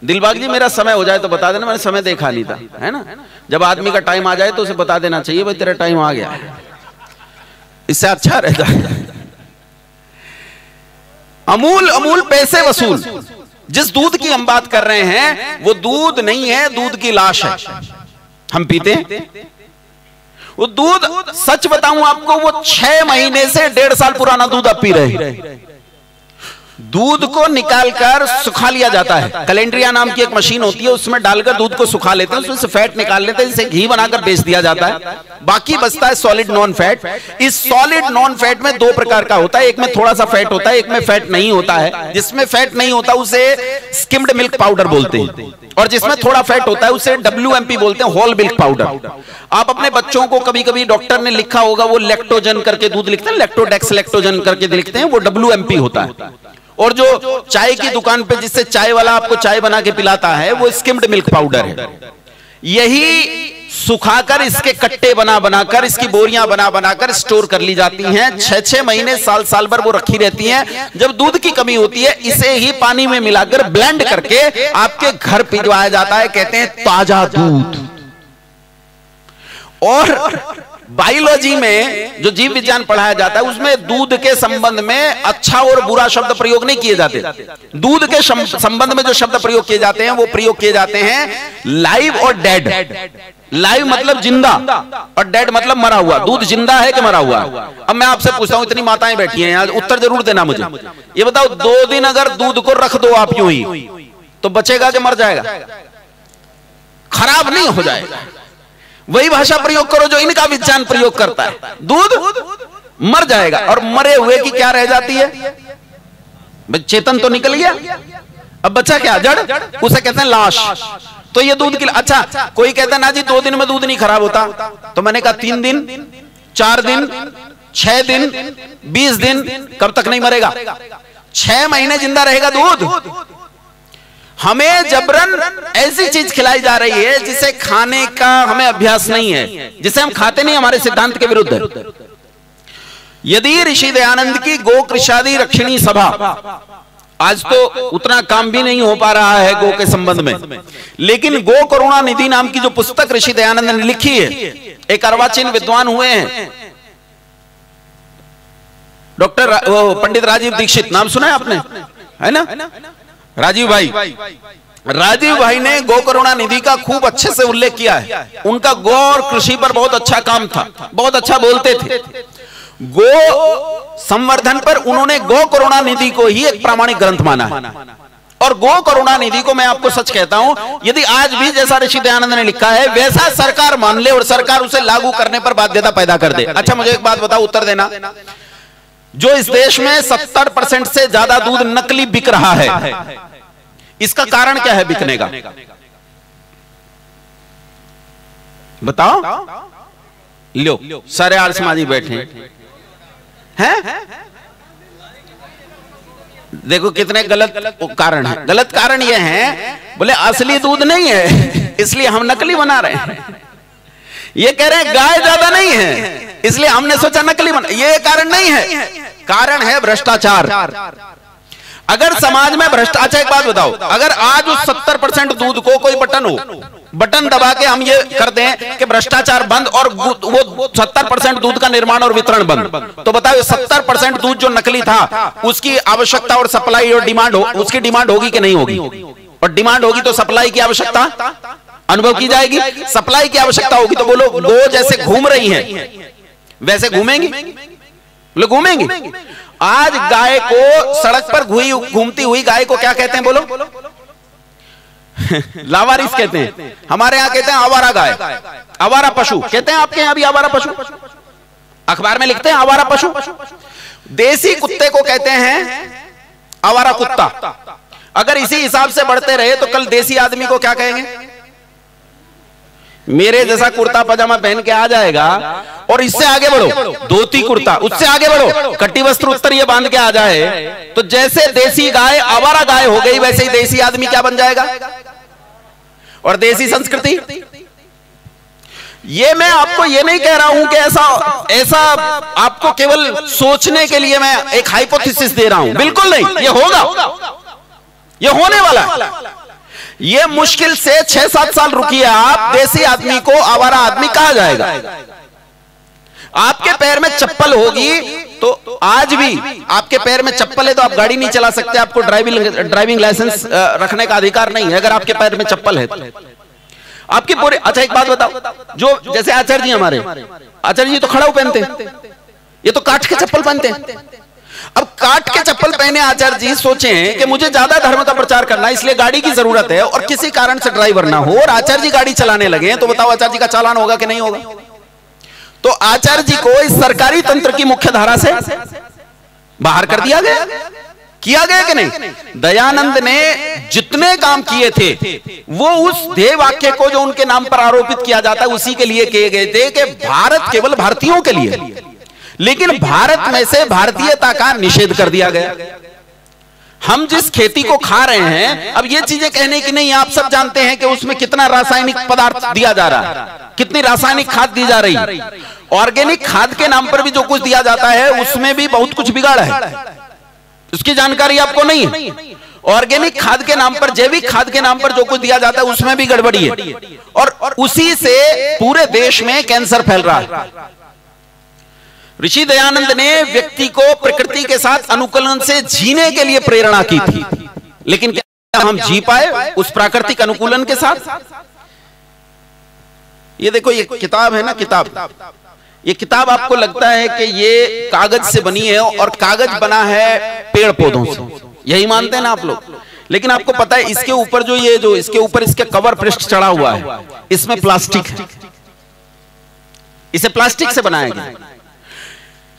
दिलबाग जी मेरा समय हो जाए तो बता देना, मैंने समय देखा नहीं था, है ना। जब आदमी का टाइम आ जाए तो उसे बता देना चाहिए भाई तेरा टाइम आ गया, इससे अच्छा रहता है। अमूल पैसे वसूल, जिस दूध की हम बात कर रहे हैं वो दूध नहीं है, दूध की लाश है। हम पीते हैं वो दूध, सच बताऊं आपको, वो 6 महीने से 1.5 साल पुराना दूध आप पी रहे हैं। दूध को निकालकर सुखा लिया जाता है, कैलेंड्रिया नाम की एक मशीन होती है, उसमें डालकर दूध को सुखा लेते हैं, उसमें से फैट निकाल लेते हैं, जिसे घी बनाकर बेच दिया जाता है। बाकी बचता है सॉलिड नॉन फैट। इस सॉलिड नॉन फैट में 2 प्रकार का होता है, एक में थोड़ा सा फैट होता है, एक में फैट नहीं होता है। जिसमें फैट नहीं होता उसे स्किम्ड मिल्क पाउडर बोलते हैं, और जिसमें थोड़ा फैट होता है उसे WMP बोलते हैं, होल मिल्क पाउडर। आप अपने बच्चों को कभी कभी डॉक्टर ने लिखा होगा, वो लैक्टोजन करके दूध लिखते हैं, लैक्टोडेक्स लैक्टोजन करके लिखते हैं, वो WMP होता है। और जो चाय की दुकान पे जिससे चाय वाला आपको चाय बना के पिलाता है वो स्किम्ड मिल्क पाउडर है। यही सुखाकर इसके कट्टे बनाकर इसकी बोरियां बनाकर स्टोर कर ली जाती हैं। 6-6 महीने साल भर वो रखी रहती हैं। जब दूध की कमी होती है इसे ही पानी में मिलाकर ब्लेंड करके आपके घर भिजवाया जाता है, कहते हैं ताजा दूध। और बायोलॉजी में जो जीव विज्ञान पढ़ाया जाता है उसमें दूध के संबंध में अच्छा और बुरा शब्द प्रयोग नहीं किए जाते। दूध के संबंध में जो शब्द प्रयोग किए जाते हैं वो प्रयोग किए जाते हैं लाइव और डेड। लाइव मतलब जिंदा और डेड मतलब मरा हुआ। दूध जिंदा है कि मरा हुआ? अब मैं आपसे पूछता हूं, इतनी माताएं बैठी हैं यहाँ, उत्तर जरूर देना मुझे। ये बताओ 2 दिन अगर दूध को रख दो आप यूं ही तो बचेगा कि मर जाएगा? खराब नहीं हो जाएगा। वही भाषा प्रयोग करो जो इनका विज्ञान प्रयोग करता है, दूध मर जाएगा। और मरे हुए की क्या रह जाती है? चेतन तो निकल गया, अब बचा क्या? जड़, उसे कहते हैं लाश। तो ये दूध की, अच्छा कोई कहता है ना जी 2 दिन में दूध नहीं खराब होता, तो मैंने कहा 3 दिन, 4 दिन, 6 दिन, 20 दिन, कब तक नहीं मरेगा? 6 महीने जिंदा रहेगा दूध। हमें जबरन ऐसी चीज खिलाई जा रही है जिसे खाने का हमें अभ्यास नहीं है, जिसे हम खाते नहीं, हमारे सिद्धांत के विरुद्ध है। यदि ऋषि दयानंद की गो कृषादि रक्षिणी सभा, आज तो उतना काम भी नहीं हो पा रहा है गो के संबंध में, लेकिन गो करुणा निधि नाम की जो पुस्तक ऋषि दयानंद ने लिखी है, एक अर्वाचीन विद्वान हुए हैं डॉक्टर पंडित राजीव दीक्षित, नाम सुना है आपने? है ना? राजीव भाई ने गो करुणा निधि का खूब अच्छे से उल्लेख किया है। उनका गो और कृषि पर बहुत अच्छा काम था, बहुत अच्छा बोलते थे। गो संवर्धन पर उन्होंने गो करुणा निधि को ही एक प्रामाणिक ग्रंथ माना है। और गो करुणा निधि को मैं आपको सच कहता हूं, यदि आज भी जैसा ऋषि दयानंद ने लिखा है वैसा सरकार मान ले और सरकार उसे लागू करने पर बाध्यता पैदा कर दे। अच्छा मुझे एक बात बताओ, उत्तर देना, जो इस देश में 70% से ज्यादा दूध नकली बिक रहा है, इसका कारण क्या है बिकने का? बताओ। लो सारे आर्य समाजी बैठे हैं, देखो कितने गलत कारण है। गलत कारण यह है, बोले असली दूध नहीं है इसलिए हम नकली बना रहे हैं। ये कह रहे हैं गाय ज्यादा नहीं है इसलिए हमने सोचा नकली बना। ये कारण नहीं है, कारण है भ्रष्टाचार। अगर समाज में भ्रष्टाचार, एक बात बताओ, अगर आज उस 70% दूध को कोई बटन दबा के हम ये कर दें कि भ्रष्टाचार बंद और वो 70% दूध का निर्माण और वितरण बंद, तो बताओ 70% दूध जो नकली था उसकी आवश्यकता और सप्लाई और डिमांड उसकी डिमांड होगी कि नहीं होगी? और डिमांड होगी तो सप्लाई की आवश्यकता अनुभव की जाएगी। सप्लाई की आवश्यकता होगी तो बोलो गो जैसे घूम रही है वैसे घूमेंगी? बोलो घूमेंगी। आज गाय को सड़क पर घूमती हुई गाय को क्या कहते हैं? बोलो लावारिस कहते हैं, हमारे यहां कहते हैं आवारा गाय, आवारा पशु कहते हैं। आपके यहां भी आवारा पशु, अखबार में लिखते हैं आवारा पशु। देसी कुत्ते को कहते हैं आवारा कुत्ता। अगर इसी हिसाब से बढ़ते रहे तो कल देसी आदमी को क्या कहेंगे? मेरे जैसा कुर्ता पजामा पहन के आ जाएगा और इससे आगे बढ़ो धोती कुर्ता, उससे आगे बढ़ो कट्टी वस्त्र उत्तर ये बांध के आ जाए, तो जैसे देसी गाय आवारा गाय हो गई वैसे ही देसी आदमी क्या बन जाएगा? और देसी संस्कृति। ये मैं आपको ये नहीं कह रहा हूं कि ऐसा आपको केवल सोचने के लिए मैं एक हाइपोथेसिस दे रहा हूं, बिल्कुल नहीं। ये होगा, ये होने वाला है। ये मुश्किल से 6-7 साल रुकिए आप, देसी आदमी को आवारा आदमी कहा जाएगा। आपके पैर में चप्पल होगी तो आज भी आपके पैर में चप्पल है तो आप गाड़ी नहीं चला सकते, आपको ड्राइविंग लाइसेंस रखने का अधिकार नहीं है अगर आपके पैर में चप्पल है आपकी पूरे। अच्छा एक बात बताओ, जो जैसे आचार्य जी, हमारे आचार्य जी तो खड़ाऊ पहनते हैं, ये तो काठ के चप्पल पहनते हैं। अब काट के चप्पल पहने आचार्य जी सोचें कि मुझे ज्यादा धर्म का प्रचार करना है इसलिए गाड़ी की जरूरत है और किसी कारण से ड्राइवर ना हो और आचार्य जी गाड़ी चलाने लगे तो बताओ आचार्य जी का चालान होगा कि नहीं होगा? तो आचार्य जी को इस सरकारी तंत्र की मुख्य धारा से बाहर कर दिया गया, किया गया कि नहीं? दयानंद ने जितने काम किए थे वो उस ध्येय वाक्य को जो उनके नाम पर आरोपित किया जाता है उसी के लिए किए गए थे कि भारत केवल भारतीयों के लिए, लेकिन भारत में से भारतीयता का निषेध कर दिया गया। हम जिस खेती को खा रहे हैं, अब ये चीजें कहने की नहीं, आप सब जानते हैं कि उसमें कितना रासायनिक पदार्थ दिया जा रहा है, कितनी रासायनिक खाद दी जा रही है। ऑर्गेनिक खाद के नाम पर भी जो कुछ दिया जाता है उसमें भी बहुत कुछ बिगाड़ है, उसकी जानकारी आपको नहीं है। ऑर्गेनिक खाद के नाम पर, जैविक खाद के नाम पर जो कुछ दिया जाता है उसमें भी गड़बड़ी है और उसी से पूरे देश में कैंसर फैल रहा है। ऋषि दयानंद ने व्यक्ति को प्रकृति के साथ अनुकूलन से जीने के लिए प्रेरणा की थी, लेकिन क्या हम जी पाए उस प्राकृतिक अनुकूलन के साथ? ये देखो ये किताब है ना, ये किताब आपको लगता है कि ये कागज से बनी है और कागज बना है पेड़ पौधों से, यही मानते हैं ना आप लोग। लेकिन आपको पता है इसके ऊपर जो इसके ऊपर इसके कवर पृष्ठ चढ़ा हुआ है इसमें प्लास्टिक है, इसे प्लास्टिक से बनाया गया।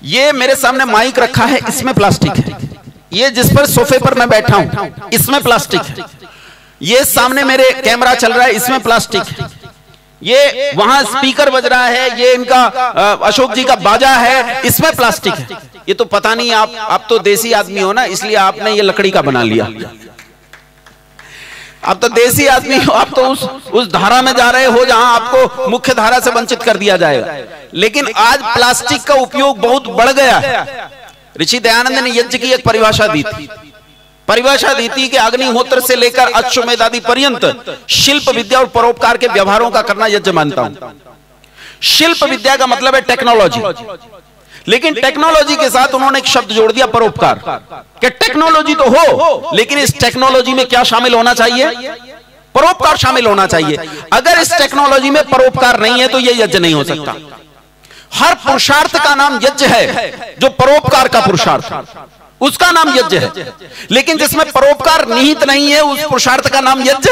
ये मेरे सामने माइक रखा है, इसमें प्लास्टिक है। ये जिस पर सोफे पर मैं बैठा हूं इसमें प्लास्टिक है, ये सामने मेरे कैमरा चल रहा है इसमें प्लास्टिक है, ये वहां स्पीकर बज रहा है, ये इनका अशोक जी का बाजा है, इसमें प्लास्टिक है। ये तो पता नहीं, आप तो देसी आदमी हो ना, इसलिए आपने ये लकड़ी का बना लिया। आप तो देसी आदमी हो, आप तो उस धारा में जा रहे हो जहां आपको मुख्य धारा से वंचित कर दिया जाएगा। लेकिन आज प्लास्टिक का उपयोग बहुत बढ़ गया है। ऋषि दयानंद ने यज्ञ की एक परिभाषा दी थी कि अग्निहोत्र से लेकर अश्वमेध आदि पर्यंत शिल्प विद्या और परोपकार के व्यवहारों का करना यज्ञ मानता हूं। शिल्प विद्या का मतलब है टेक्नोलॉजी, लेकिन टेक्नोलॉजी के साथ उन्होंने एक शब्द जोड़ दिया परोपकार, कि टेक्नोलॉजी तो हो लेकिन इस टेक्नोलॉजी में क्या शामिल होना चाहिए? परोपकार शामिल होना चाहिए। अगर इस टेक्नोलॉजी में परोपकार नहीं है तो यह यज्ञ नहीं हो सकता। हर पुरुषार्थ का नाम यज्ञ है, जो परोपकार का पुरुषार्थ उसका नाम यज्ञ है, लेकिन जिसमें परोपकार निहित नहीं है उस पुरुषार्थ का नाम यज्ञ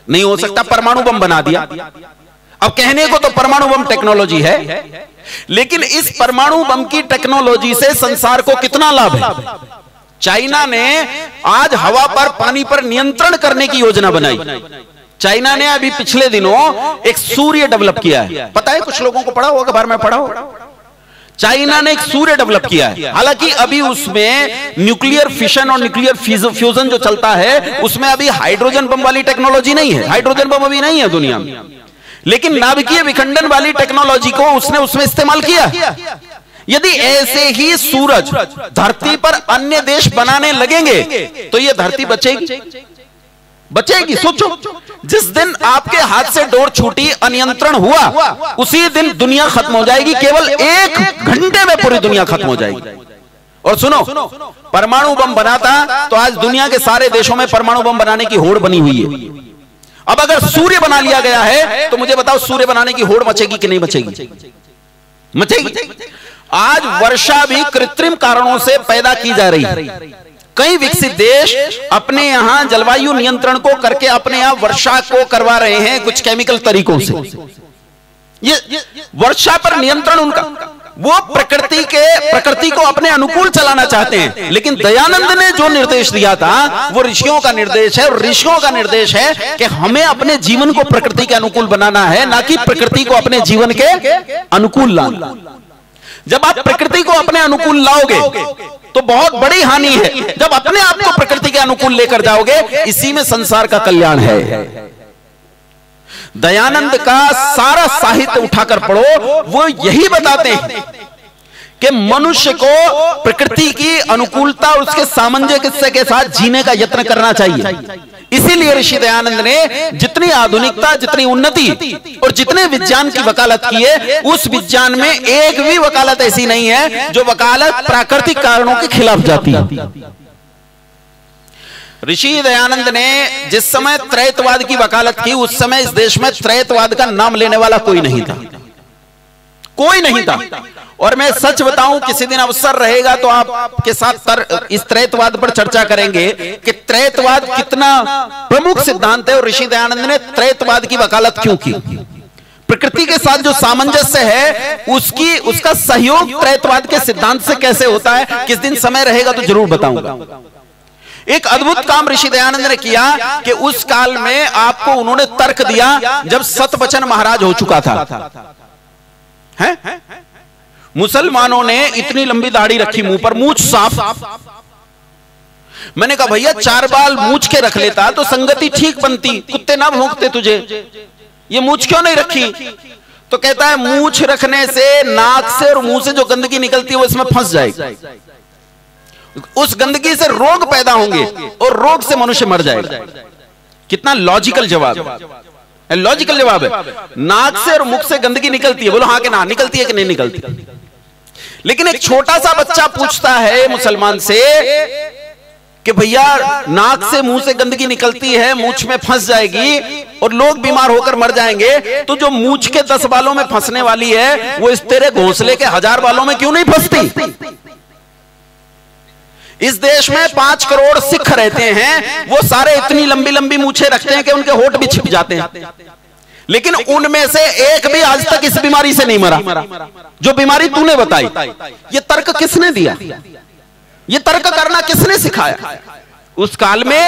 नहीं हो सकता। परमाणु बम बना दिया, अब कहने को तो परमाणु बम टेक्नोलॉजी है, लेकिन इस परमाणु बम की टेक्नोलॉजी से संसार को कितना लाभ है? चाइना ने आज हवा पर पानी पर नियंत्रण करने की योजना बनाई। चाइना ने अभी पिछले दिनों एक सूर्य डेवलप किया है, पता है कुछ लोगों को पढ़ा होगा, बार में पढ़ा होगा। चाइना ने एक सूर्य डेवलप किया है, हालांकि अभी उसमें न्यूक्लियर फिशन और न्यूक्लियर फ्यूजन जो चलता है उसमें अभी हाइड्रोजन बम वाली टेक्नोलॉजी नहीं है, हाइड्रोजन बम अभी नहीं है दुनिया में, लेकिन नाभिकीय विखंडन वाली टेक्नोलॉजी को उसने उसमें इस्तेमाल किया। यदि ऐसे ही सूरज धरती पर अन्य देश बनाने लगेंगे तो यह धरती बचेगी। सोचो, जिस दिन आपके हाथ से डोर छूटी, अनियंत्रण हुआ, उसी दिन दुनिया खत्म हो जाएगी। केवल 1 घंटे में पूरी दुनिया खत्म हो जाएगी। और सुनो, परमाणु बम बनाता तो आज दुनिया के सारे देशों में परमाणु बम बनाने की होड़ बनी हुई है। अब अगर सूर्य बना लिया गया है तो मुझे बताओ सूर्य बनाने की होड़ मचेगी कि नहीं मचेगी? मचेगी। आज वर्षा भी कृत्रिम कारणों से पैदा की जा रही है। कई विकसित देश अपने यहां जलवायु नियंत्रण को करके अपने यहां वर्षा को करवा रहे हैं कुछ केमिकल तरीकों से। ये वर्षा पर नियंत्रण उनका, वो प्रकृति को अपने अनुकूल चलाना चाहते हैं। लेकिन दयानंद ने जो निर्देश दिया था वो ऋषियों का निर्देश है, और ऋषियों का निर्देश है कि हमें अपने जीवन को प्रकृति के अनुकूल बनाना है, ना कि प्रकृति को अपने जीवन के अनुकूल लाना। जब आप प्रकृति को अपने अनुकूल लाओगे तो बहुत बड़ी हानि है। जब अपने आप को प्रकृति के अनुकूल लेकर जाओगे, इसी में संसार का कल्याण है। दयानंद का सारा साहित्य उठाकर पढ़ो, वो यही बताते हैं कि मनुष्य को प्रकृति की अनुकूलता और उसके सामंजस्य के साथ जीने का यत्न करना चाहिए। इसीलिए ऋषि दयानंद ने जितनी आधुनिकता, जितनी उन्नति और जितने विज्ञान की वकालत की है, उस विज्ञान में एक भी वकालत ऐसी नहीं है जो वकालत प्राकृतिक कारणों के खिलाफ जाती है। ऋषि दयानंद ने जिस समय त्रैतवाद की वकालत की, उस समय इस देश में त्रैतवाद का नाम लेने वाला कोई नहीं था, कोई नहीं था। और मैं सच बताऊं, किसी दिन अवसर रहेगा तो आपके साथ इस त्रैतवाद पर चर्चा करेंगे कि त्रैतवाद कितना प्रमुख सिद्धांत है और ऋषि दयानंद ने त्रैतवाद की वकालत क्यों की। प्रकृति के साथ जो सामंजस्य है उसका सहयोग त्रैतवाद के सिद्धांत से कैसे होता है, किस दिन समय रहेगा तो जरूर बताऊंगा। एक अद्भुत काम ऋषि दयानंद ने किया कि उस काल में आपको उन्होंने तर्क दिया जब सतवचन महाराज हो चुका था। है? मुसलमानों ने इतनी लंबी दाढ़ी रखी, मुंह पर मूंछ साफ। मैंने कहा भैया 4 बाल मूंछ के रख लेता तो संगति ठीक बनती, कुत्ते ना भौंकते तुझे, ये मूंछ क्यों नहीं रखी? तो कहता है मूंछ रखने से नाक से और मुंह से जो गंदगी निकलती है वो इसमें फंस जाएगी, उस गंदगी से रोग पैदा होंगे और रोग से मनुष्य मर जाएगा। कितना लॉजिकल जवाब है, लॉजिकल जवाब है। नाक से और मुख से गंदगी निकलती है, बोलो हाँ कि ना, निकलती है कि नहीं निकलती? लेकिन एक छोटा सा बच्चा पूछता है मुसलमान से कि भैया नाक से मुंह से गंदगी निकलती है, मूंछ में फंस जाएगी और लोग बीमार होकर मर जाएंगे, तो जो मूंछ के 10 बालों में फंसने वाली है वो इस तेरे घोंसले के 1000 बालों में क्यों नहीं फंसती? इस देश में 5 करोड़ सिख रहते हैं, वो सारे इतनी लंबी लंबी मूछें रखते हैं कि उनके होठ भी छिप जाते हैं, लेकिन उनमें से एक भी आज तक इस बीमारी से नहीं मरा जो बीमारी तूने बताई। ये तर्क किसने दिया? ये तर्क करना किसने सिखाया? उस काल में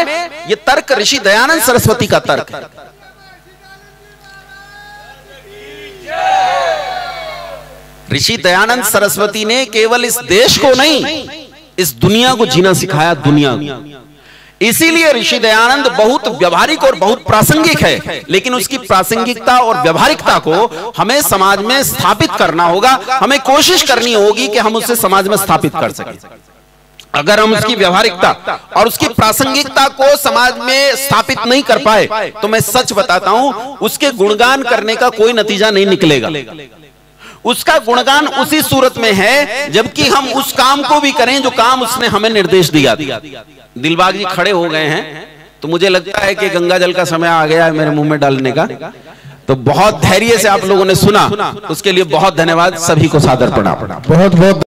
ये तर्क ऋषि दयानंद सरस्वती का तर्क है। ऋषि दयानंद सरस्वती ने केवल इस देश को नहीं, इस दुनिया को जीना सिखाया, दुनिया। इसीलिए ऋषि दयानंद बहुत व्यवहारिक और बहुत प्रासंगिक है, लेकिन उसकी प्रासंगिकता और व्यवहारिकता को हमें समाज में स्थापित करना होगा। हमें कोशिश करनी होगी कि हम उसे समाज में स्थापित कर सकें। अगर हम उसकी व्यवहारिकता और उसकी प्रासंगिकता को समाज में स्थापित नहीं कर पाए तो मैं सच बताता हूं, उसके गुणगान करने का कोई नतीजा नहीं निकलेगा। उसका गुणगान उसी सूरत में है जबकि हम उस काम को भी करें जो काम उसने हमें निर्देश दिया। दिलबाग जी खड़े हो गए हैं, तो मुझे लगता है कि गंगा जल का समय आ गया है मेरे मुंह में डालने का। तो बहुत धैर्य से आप लोगों ने सुना, उसके लिए बहुत धन्यवाद। सभी को सादर प्रणाम। बहुत बहुत